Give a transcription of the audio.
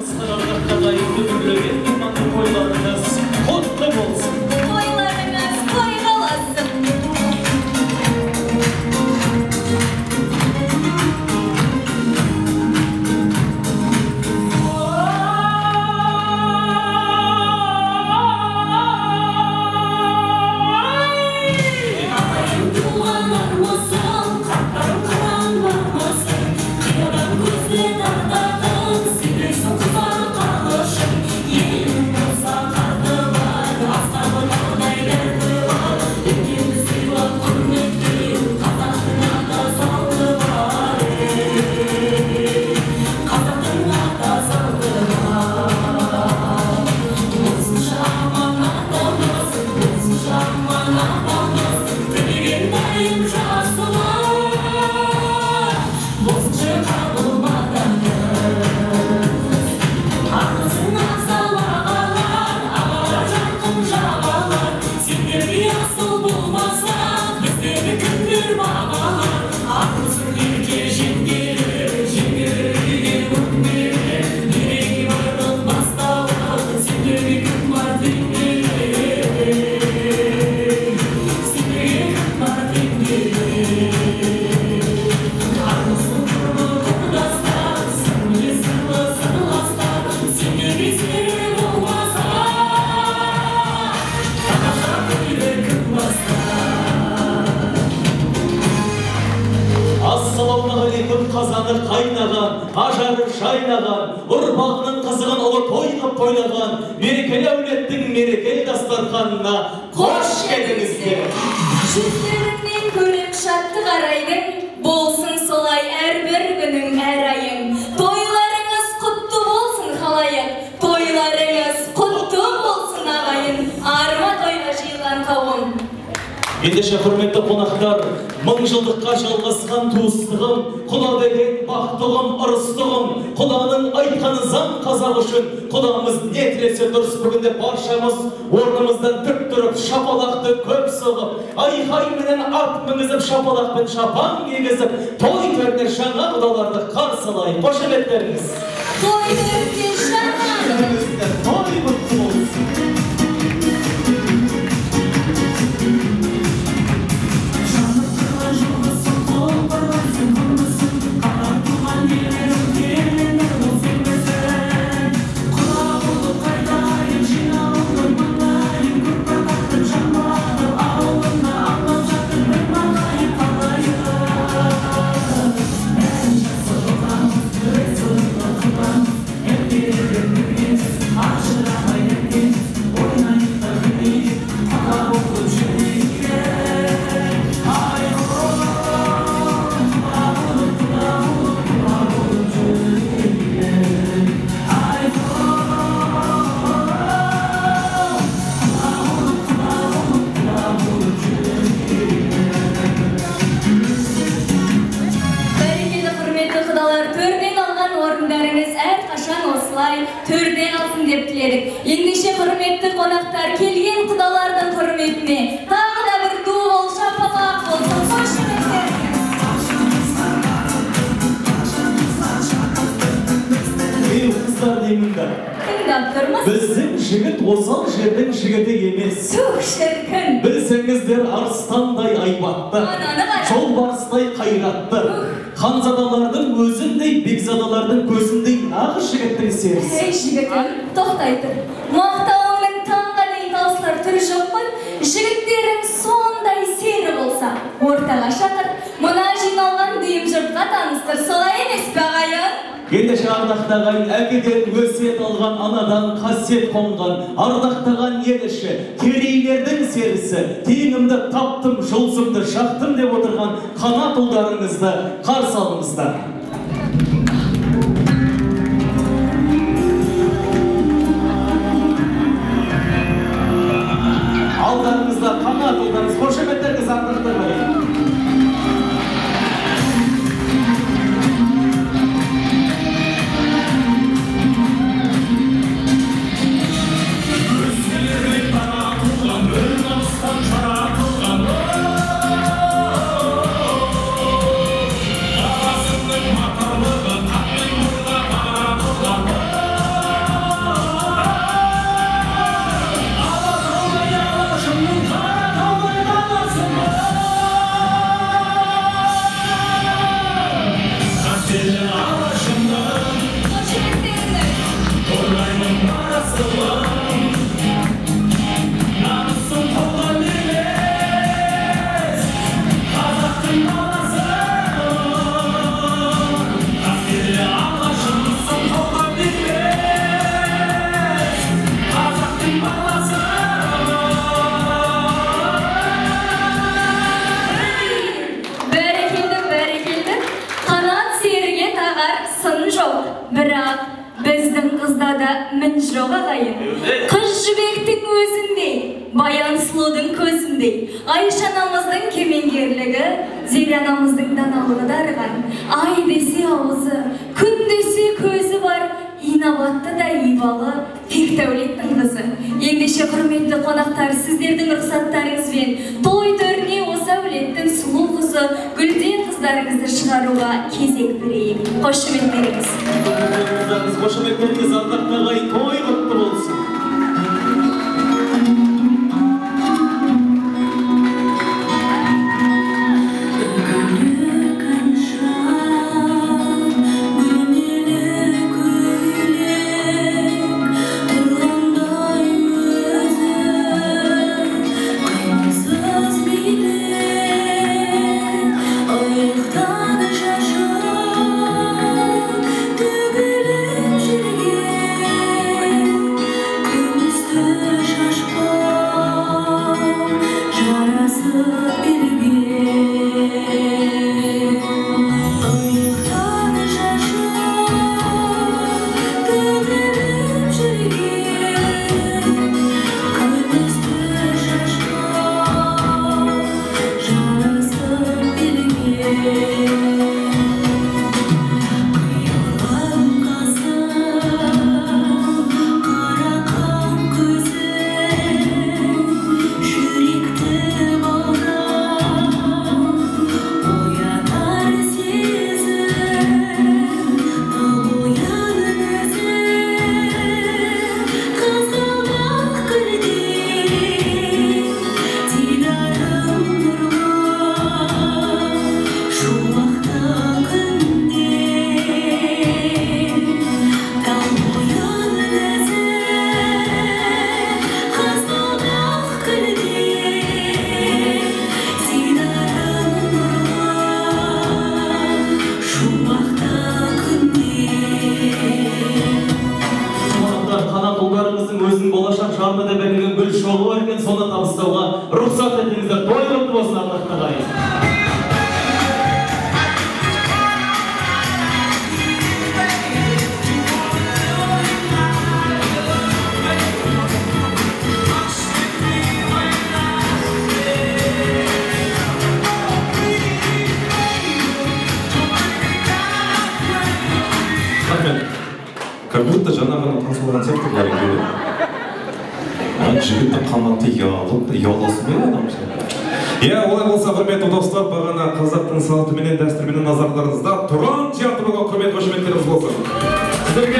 Армысыздар ардақтағай өмірлеген иманды тойларыңыз құтты болсын. Тойларыңыз тойға оласын. Қазаны қайнаған, ажары шайнаған, ұрпағының қызығын ұлы той қып тойлаған, мерекелі әулеттің мерекелі дастарханына қош келдіңіздер. Жүздеріңнен көріп шаттық арайдың, болсын солай әрбір күнің әр айың. Тойларыңыз құтты болсын халайық, тойларыңыз құтты болсын ағайын, арма тойға жиылған қауым. Ендеше құрметті қонақтар, мың жылдыққа жалғасқан туыстығым, құда деген бақтығым, ұрыстығым, құданың айтқаны заң қазақ үшін, құдамыз не тілесе дұрыс. Бүгінде баршамыз орнымыздан тік тұрып, шапалақты көп соғып, айқайменен ат мінгізіп, шапалақпен шапан кигізіп, той төріне жаңа құдаларды қарсы алайық. Қошеметтеріңіз. Той төріне жаңа. Той құтты болсын. Ендеше құрметті қонақтар, келген құдалардың құрметіне тағы да бір ду бол, шапалақ болсын. Қошеметтеріңіз. Ей қыздар деймінді. Тыңдап тұрмыз. Біздің жігіт осал жердің жігіті емес. Сух шіркін. Білсеңіздер арыстандай айбатты, жолбарыстай қайратты, ханзадалардың өзіндей, бекзадалардың көзіндей нағыз жігіттің серісі. Ей жігітім, тоқтай тұр. Мақтауыңның таңға дейін таусылар түрі жоқ қой. Жігіттерің сондай сері болса, ортаға шақыр, мұна жиналған дүйім жұртқа таныстыр. Солай емес пе ағайын? Ендеше ардақтаған әкеден өсиет алған, анадан қасиет қонған, ардақтаған ел іші, керейлердің серісі, теңімді таптым, жұлсымды шақтым деп отырған қанат ұлдарыңызды қарсы алыңыздар. Алдарыңызда қанат ұлдарыңыз, қошеметтеріңіз ардақтырмай. Жаратылған Анда мін жоқ ағайын. Қыз жібектің өзіндей, баян сұлудың көзіндей. Айша анамыздың кемеңгерлігі, Зере анамыздың даналығы дарыған. Ай десе ауызы, күн десе көзі бар, инабатты да ибалы Пектәулеттің қызы. Ендеше құрметті қонақтар, сіздердің рұқсаттарыңызбен той төріне осы әулеттің сұлу қызы Гүлден қыздарыңызды шығаруға кезек берейік. Қошеметтеріңіз. Қошеметтеріңіз ардақты ағайын, той құтты болсын. Өзінің болашақ жарына да берілген гүл шоғы бар екен, соны табыстауға рұқсат етіңіздер. Той құтты болсын ардақты ағайын. Как будто жаңа ғана танысылған сияқты бәрін көреді. Жігіттің қаматы ұяласы ме адам сияқты. Олай болса, құрметті достар, бағана қазақтың салтыменен, дәстүрменен назарларыңызда Тұран театрға құрмет қошеметтеріңіз болсын. Сіздерге